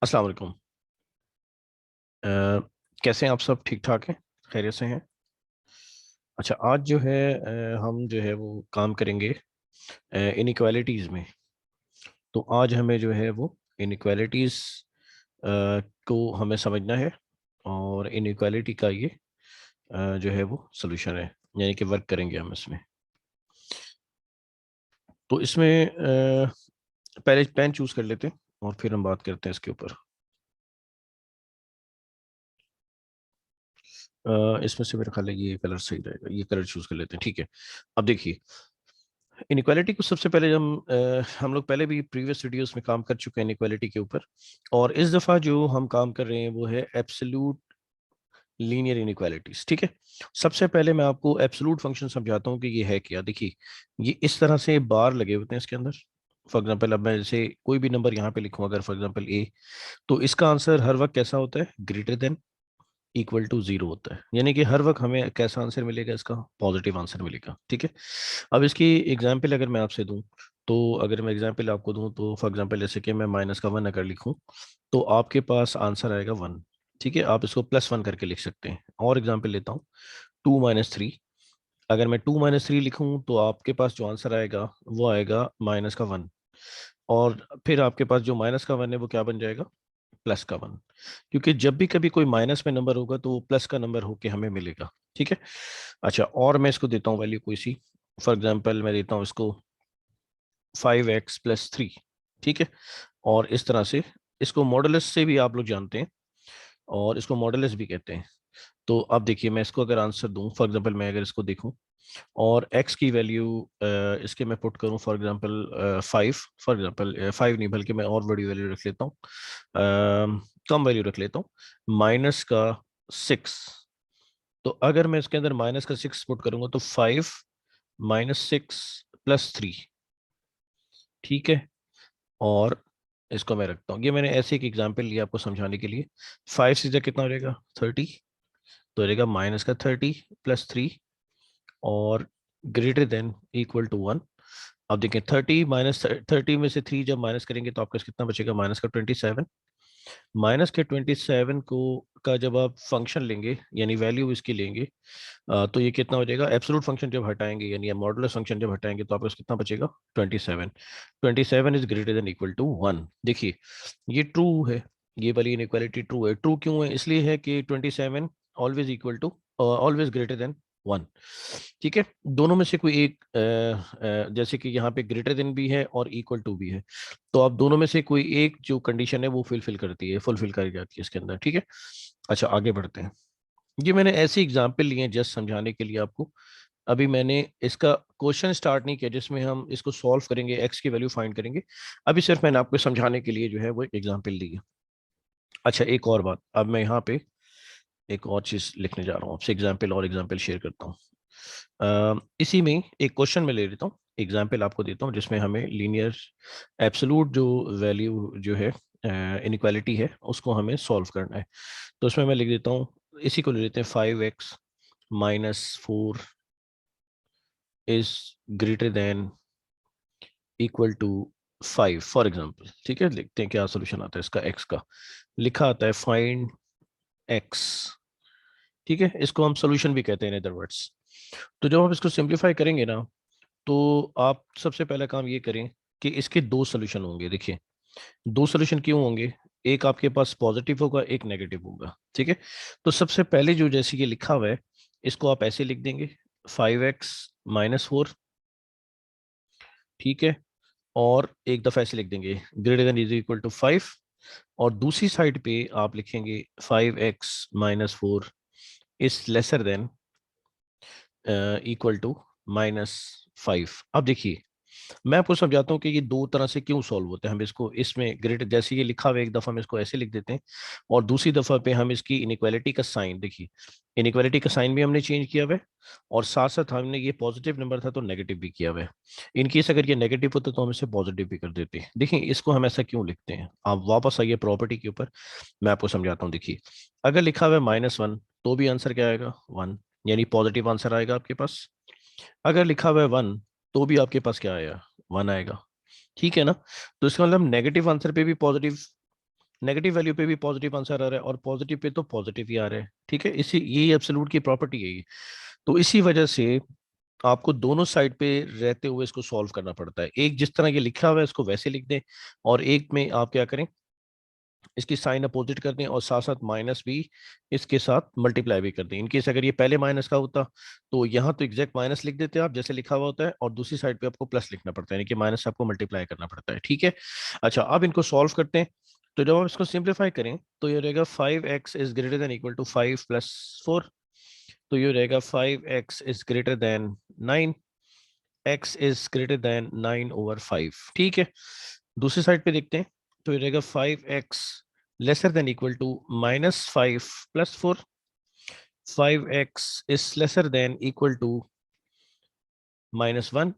अस्सलाम वालेकुम। अ, कैसे हैं आप? सब ठीक ठाक हैं? खैरियत से हैं? अच्छा, आज जो है हम जो है वो काम करेंगे इनइक्वालिटीज़ में। तो आज हमें जो है वो इनइक्वालिटीज़ को हमें समझना है, और इनइक्वालिटी का ये जो है वो सोल्यूशन है, यानी कि वर्क करेंगे हम इसमें। तो इसमें पहले पेन चूज़ कर लेते हैं और फिर हम बात करते हैं इसके ऊपर। इसमें से मेरा ख्याल है ये कलर सही रहेगा, ये कलर चूज़ कर लेते हैं, ठीक है। अब देखिए, इनइक्वालिटी को सबसे पहले हम लोग पहले भी प्रीवियस वीडियोस में काम कर चुके हैं इनइक्वालिटी के ऊपर। और इस दफ़ा जो हम काम कर रहे हैं वो है एब्सोल्यूट लीनियर इनइक्वालिटीज, ठीक है। सबसे पहले मैं आपको एब्सोल्यूट फंक्शन समझाता हूँ कि ये है क्या। देखिए, ये इस तरह से बार लगे होते हैं इसके अंदर। फॉर एग्जाम्पल, अब मैं जैसे कोई भी नंबर यहाँ पे लिखूँ, अगर फॉर एग्जाम्पल ए, तो इसका आंसर हर वक्त कैसा होता है? Greater than equal to zero होता है, यानी कि हर वक्त हमें कैसा आंसर मिलेगा? इसका पॉजिटिव आंसर मिलेगा, ठीक है। अब इसकी एग्जाम्पल अगर मैं आपसे दूं, तो अगर मैं एग्जाम्पल आपको दूं, तो फॉर एग्जाम्पल जैसे कि मैं माइनस का वन अगर लिखूं, तो आपके पास आंसर आएगा वन, ठीक है। आप इसको प्लस वन करके लिख सकते हैं। और एग्जाम्पल लेता हूँ, टू माइनस थ्री। अगर मैं टू माइनस थ्री लिखूं, तो आपके पास जो आंसर आएगा वो आएगा माइनस का वन। और फिर आपके पास जो माइनस का वन है वो क्या बन जाएगा? प्लस का वन। क्योंकि जब भी कभी कोई माइनस में नंबर होगा तो वो प्लस का नंबर होके हमें मिलेगा, ठीक है। अच्छा, और मैं इसको देता हूँ वैल्यू कोई सी। फॉर एग्जांपल मैं देता हूँ इसको 5x+3, ठीक है। और इस तरह से इसको मॉडुलस से भी आप लोग जानते हैं, और इसको मॉडुलस भी कहते हैं। तो अब देखिए, मैं इसको अगर आंसर दूं, फॉर एग्जांपल मैं अगर इसको देखूं और x की वैल्यू इसके मैं पुट करूं, for example five. For example five नहीं, बल्कि मैं और बड़ी वैल्यू रख लेता हूँ, कम वैल्यू रख लेता हूँ, माइनस का सिक्स। तो अगर मैं इसके अंदर माइनस का सिक्स पुट करूंगा, तो five minus six plus three, ठीक है। और इसको मैं रखता हूँ, ये मैंने ऐसे एक एग्जांपल लिया आपको समझाने के लिए। फाइव सीधा कितना हो जाएगा? 30। तो हो जाएगा माइनस का 30 प्लस थ्री, और greater than equal to one. अब देखें, 30 में से थ्री जब माइनस करेंगे तो आपका कितना बचेगा? माइनस का 27। माइनस के 27 को का जब आप फंक्शन लेंगे, यानी वैल्यू इसकी लेंगे, तो ये कितना हो जाएगा? एब्सोल्यूट फंक्शन जब हटाएंगे, यानी मॉडुलस फंक्शन जब हटाएंगे, तो आपको कितना बचेगा? 27। 27 is greater than equal to one. देखिए, ये ट्रू है, ये वाली इनइक्वालिटी ट्रू है। ट्रू क्यों है? इसलिए है कि 27 always equal to, always greater than one, ठीक है। दोनों में से कोई एक जैसे कि यहाँ पे ग्रेटर देन भी है और इक्वल टू भी है, तो आप दोनों में से कोई एक जो कंडीशन है वो फुलफिल करी जाती है इसके अंदर, ठीक है। अच्छा, आगे बढ़ते हैं। ये मैंने ऐसी एग्जाम्पल लिए हैं जस्ट समझाने के लिए आपको। अभी मैंने इसका क्वेश्चन स्टार्ट नहीं किया जिसमें हम इसको सॉल्व करेंगे, एक्स की वैल्यू फाइंड करेंगे। अभी सिर्फ मैंने आपको समझाने के लिए जो है वो एक एग्जाम्पल दी है। अच्छा, एक और बात, अब मैं यहाँ पे एक और चीज लिखने जा रहा हूँ आपसे, एग्जाम्पल और एग्जाम्पल शेयर करता हूँ। इसी में एक क्वेश्चन में ले लेता हूँ, एग्जाम्पल आपको देता हूँ, जिसमें हमें लीनियर एब्सोल्यूट जो वैल्यू जो है इनइक्वालिटी है उसको हमें सॉल्व करना है। तो उसमें मैं लिख देता हूँ, इसी को ले लेते हैं, 5x-4 is greater than equal to five, for example, ठीक है। लिखते हैं क्या सोल्यूशन आता है इसका, एक्स का लिखा आता है फाइंड एक्स, ठीक है। इसको हम सोल्यूशन भी कहते हैं इन अदर वर्ड्स। तो जब आप इसको सिंप्लीफाई करेंगे ना, तो आप सबसे पहला काम ये करें कि इसके दो सोल्यूशन होंगे। देखिए, दो सोल्यूशन क्यों होंगे? एक आपके पास पॉजिटिव होगा, एक नेगेटिव होगा, ठीक है। तो सबसे पहले जो जैसे कि लिखा हुआ है, इसको आप ऐसे लिख देंगे, 5x-4, ठीक है। और एक दफा ऐसे लिख देंगे, greater than is equal to five. और दूसरी साइड पे आप लिखेंगे 5x-4 is lesser than equal to minus five. अब देखिए, मैं आपको समझाता हूँ कि ये दो तरह से क्यों सॉल्व होते हैं। हम इसको इसमें ग्रेटर जैसे ये लिखा हुआ है, एक दफा हम इसको ऐसे लिख देते हैं, और दूसरी दफा पे हम इसकी इनइक्वालिटी का साइन, देखिए इनइक्वालिटी का साइन भी हमने चेंज किया हुआ है, और साथ साथ हमने ये पॉजिटिव नंबर था तो नेगेटिव भी किया हुआ है। इन केस अगर ये नेगेटिव होता तो हम इसे पॉजिटिव भी कर देते हैं। देखिए, इसको हम ऐसा क्यों लिखते हैं, आप वापस आइए प्रॉपर्टी के ऊपर, मैं आपको समझाता हूँ। देखिए, अगर लिखा हुआ है -1, तो भी आंसर क्या आएगा? वन, यानी पॉजिटिव आंसर आएगा आपके पास। अगर लिखा हुआ है वन, तो भी आपके पास क्या आएगा? वन आएगा, ठीक है ना। तो इसका मतलब नेगेटिव आंसर पे भी पॉजिटिव नेगेटिव वैल्यू पे भी पॉजिटिव आंसर आ रहा है और पॉजिटिव पे तो पॉजिटिव ही आ रहा है। ठीक है, इसी यही एब्सोल्यूट की प्रॉपर्टी है ये। तो इसी वजह से आपको दोनों साइड पे रहते हुए इसको सॉल्व करना पड़ता है। एक जिस तरह ये लिखा हुआ है इसको वैसे लिख दें, और एक में आप क्या करें, इसकी साइन अपोजिट कर दें और साथ साथ माइनस भी इसके साथ मल्टीप्लाई भी कर दें। इनकेस अगर ये पहले माइनस का होता तो यहाँ तो एग्जैक्ट माइनस लिख देते आप जैसे लिखा हुआ होता है, और दूसरी साइड पे आपको प्लस लिखना पड़ता है, यानी कि माइनस से आपको मल्टीप्लाई करना पड़ता है। ठीक है, अच्छा अब इनको सॉल्व करते हैं। तो जब आप इसको सिंप्लीफाई करें तो ये रहेगा 5x is greater than equal to 5 plus 4। तो ये रहेगा 5x is greater than 9, x is greater than 9 over 5। ठीक है, दूसरी साइड पे देखते हैं। तो ये रहेगा 5x lesser than equal to minus 5 plus 4। 5x is lesser than equal to minus 1,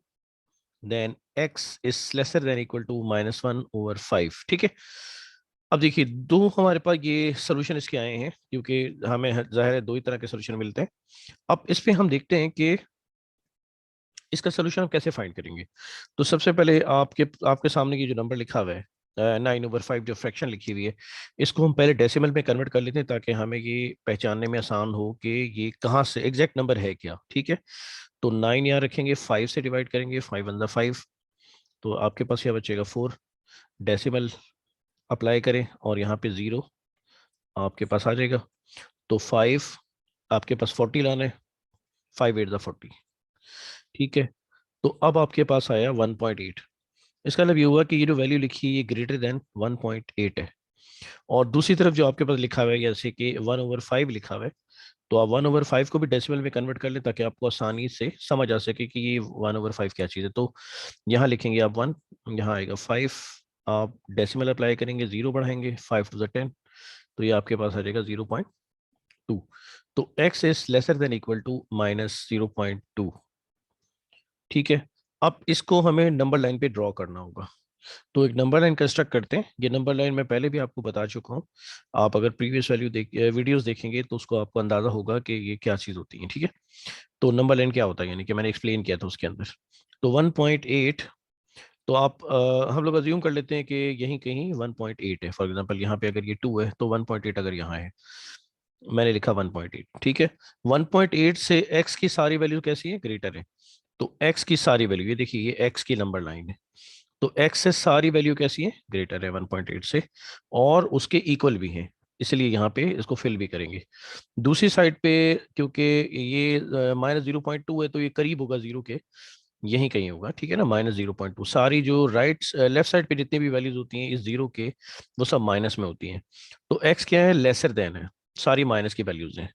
then x is lesser than equal to minus 1 over 5। ठीक है, अब देखिए दो हमारे पास ये सोल्यूशन इसके आए हैं, क्योंकि हमें जाहिर है दो ही तरह के सोल्यूशन मिलते हैं। अब इस पे हम देखते हैं कि इसका सोल्यूशन हम कैसे फाइंड करेंगे। तो सबसे पहले आपके आपके सामने की जो नंबर लिखा हुआ है 9/5 जो फ्रैक्शन लिखी हुई है, इसको हम पहले डेसिमल में कन्वर्ट कर लेते हैं ताकि हमें ये पहचानने में आसान हो कि ये कहाँ से एग्जैक्ट नंबर है क्या। ठीक है, तो 9 यहाँ रखेंगे, 5 से डिवाइड करेंगे, 5 1 5, तो आपके पास क्या बचेगा 4। डेसिमल अप्लाई करें और यहाँ पे 0 आपके पास आ जाएगा। तो 5 आपके पास 40 लाना है, 5 8 40। ठीक है, तो अब आपके पास आया 1.8। इसका मतलब ये हुआ कि ये जो वैल्यू लिखी है ये ग्रेटर देन 1.8 है। और दूसरी तरफ जो आपके पास लिखा हुआ है जैसे कि 1/5 लिखा हुआ है, तो आप 1/5 को भी डेसिमल में कन्वर्ट कर लें ताकि आपको आसानी से समझ आ सके कि ये 1/5 क्या चीज़ है। तो यहाँ लिखेंगे आप 1, यहाँ आएगा 5, आप डेसिमल अप्लाई करेंगे, 0 बढ़ाएंगे, 5 to the 10, तो ये आपके पास आ जाएगा 0.2। तो x is lesser than equal to minus 0.2। ठीक है, अब इसको हमें नंबर लाइन पे ड्रॉ करना होगा। तो एक नंबर लाइन कंस्ट्रक्ट करते हैं। ये नंबर लाइन मैं पहले भी आपको बता चुका हूँ, आप अगर प्रीवियस वीडियोस देखेंगे तो उसको आपको अंदाजा होगा कि ये क्या चीज़ होती है। ठीक है, तो नंबर लाइन क्या होता है, यानी कि मैंने एक्सप्लेन किया था उसके अंदर। तो 1.8, तो आप हम लोग अज्यूम कर लेते हैं कि यहीं कहीं 1.8 है। फॉर एग्जांपल यहाँ पे अगर ये 2 है तो 1.8 अगर यहाँ है, मैंने लिखा 1.8। ठीक है, 1.8 से x की सारी वैल्यू कैसी है, ग्रेटर है। तो x की सारी वैल्यू, ये देखिए ये x की नंबर लाइन है, तो x से सारी वैल्यू कैसी है, ग्रेटर है 1.8 से, और उसके इक्वल भी है, इसलिए यहाँ पे इसको फिल भी करेंगे। दूसरी साइड पे क्योंकि ये -0.2 है तो ये करीब होगा जीरो के, यहीं कहीं होगा। ठीक है ना, -0.2, सारी जो लेफ्ट साइड पे जितनी भी वैल्यूज होती हैं इस जीरो के, वो सब माइनस में होती हैं। तो x क्या है, लेसर देन है, सारी माइनस की वैल्यूज हैं,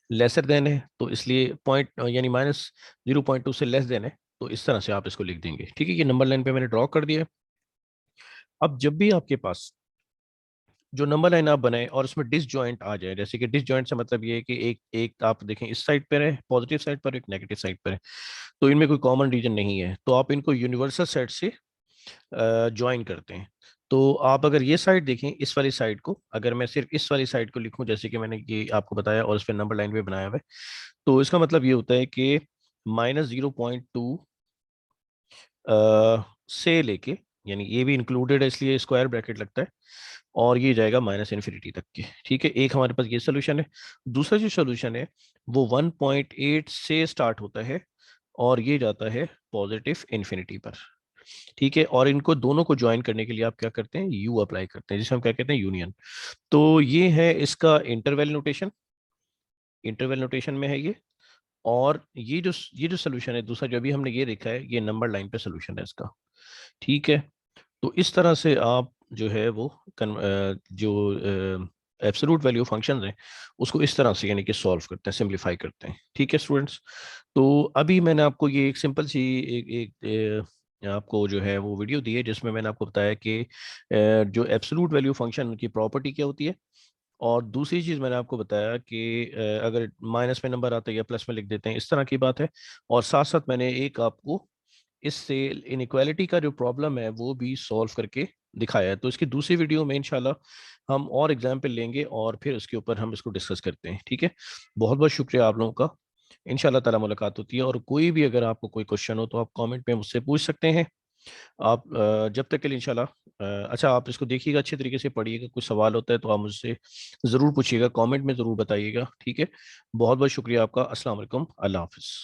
लेसर देन है, तो इसलिए पॉइंट यानी -0.2 से लेस देन है, तो इस तरह से आप इसको लिख देंगे। ठीक है, ये नंबर लाइन पे मैंने ड्रॉ कर दिया। अब जब भी आपके पास जो नंबर लाइन आप बनाए और उसमें डिसजॉइंट आ जाए, जैसे कि डिसजॉइंट से मतलब ये है कि एक एक आप देखें इस साइड पर है पॉजिटिव साइड पर, एक नेगेटिव साइड पर है, तो इनमें कोई कॉमन रीजन नहीं है, तो आप इनको यूनिवर्सल सेट से ज्वाइन करते हैं। तो आप अगर ये साइड देखें, इस वाली साइड को अगर मैं सिर्फ इस वाली साइड को लिखूं जैसे कि मैंने ये आपको बताया और इस पर नंबर लाइन पे बनाया हुआ है, तो इसका मतलब ये होता है कि -0.2 से लेके, यानी ये भी इंक्लूडेड है इसलिए स्क्वायर ब्रैकेट लगता है, और ये जाएगा -इन्फिनिटी तक के। ठीक है, एक हमारे पास ये सोल्यूशन है। दूसरा जो सोल्यूशन है वो 1.8 से स्टार्ट होता है और ये जाता है पॉजिटिव इन्फिनिटी पर। ठीक है, और इनको दोनों को ज्वाइन करने के लिए आप क्या करते हैं, यू अप्लाई करते हैं, जिसे हम क्या कहते हैं, यूनियन। तो ये है इसका इंटरवल नोटेशन, इंटरवल नोटेशन में है ये। और ये जो सोल्यूशन है दूसरा जो अभी हमने ये देखा है, ये नंबर लाइन पे सोल्यूशन है इसका। ठीक है, तो इस तरह से आप जो है वो जो एब्सोल्यूट वैल्यू फंक्शन है उसको इस तरह से यानी कि सॉल्व करते हैं, सिंप्लीफाई करते हैं। ठीक है स्टूडेंट्स, तो अभी मैंने आपको ये एक सिंपल सी आपको जो है वो वीडियो दी है जिसमें मैंने आपको बताया कि जो एब्सोल्यूट वैल्यू फंक्शन की प्रॉपर्टी क्या होती है, और दूसरी चीज़ मैंने आपको बताया कि अगर माइनस में नंबर आता है या प्लस में लिख देते हैं, इस तरह की बात है। और साथ साथ मैंने एक आपको इससे इनइक्वालिटी का जो प्रॉब्लम है वो भी सॉल्व करके दिखाया है। तो इसकी दूसरी वीडियो में इंशाल्लाह हम और एग्जाम्पल लेंगे और फिर उसके ऊपर हम इसको डिस्कस करते हैं। ठीक है, बहुत बहुत शुक्रिया आप लोगों का। इंशाल्लाह ताला मुलाकात होती है, और कोई भी अगर आपको कोई क्वेश्चन हो तो आप कमेंट में मुझसे पूछ सकते हैं। आप जब तक के लिए इंशाल्लाह अच्छा आप इसको देखिएगा, अच्छे तरीके से पढ़िएगा, कुछ सवाल होता है तो आप मुझसे ज़रूर पूछिएगा, कमेंट में ज़रूर बताइएगा, ठीक है। बहुत बहुत शुक्रिया आपका। अस्सलाम वालेकुम, अल्लाह हाफ़िज़।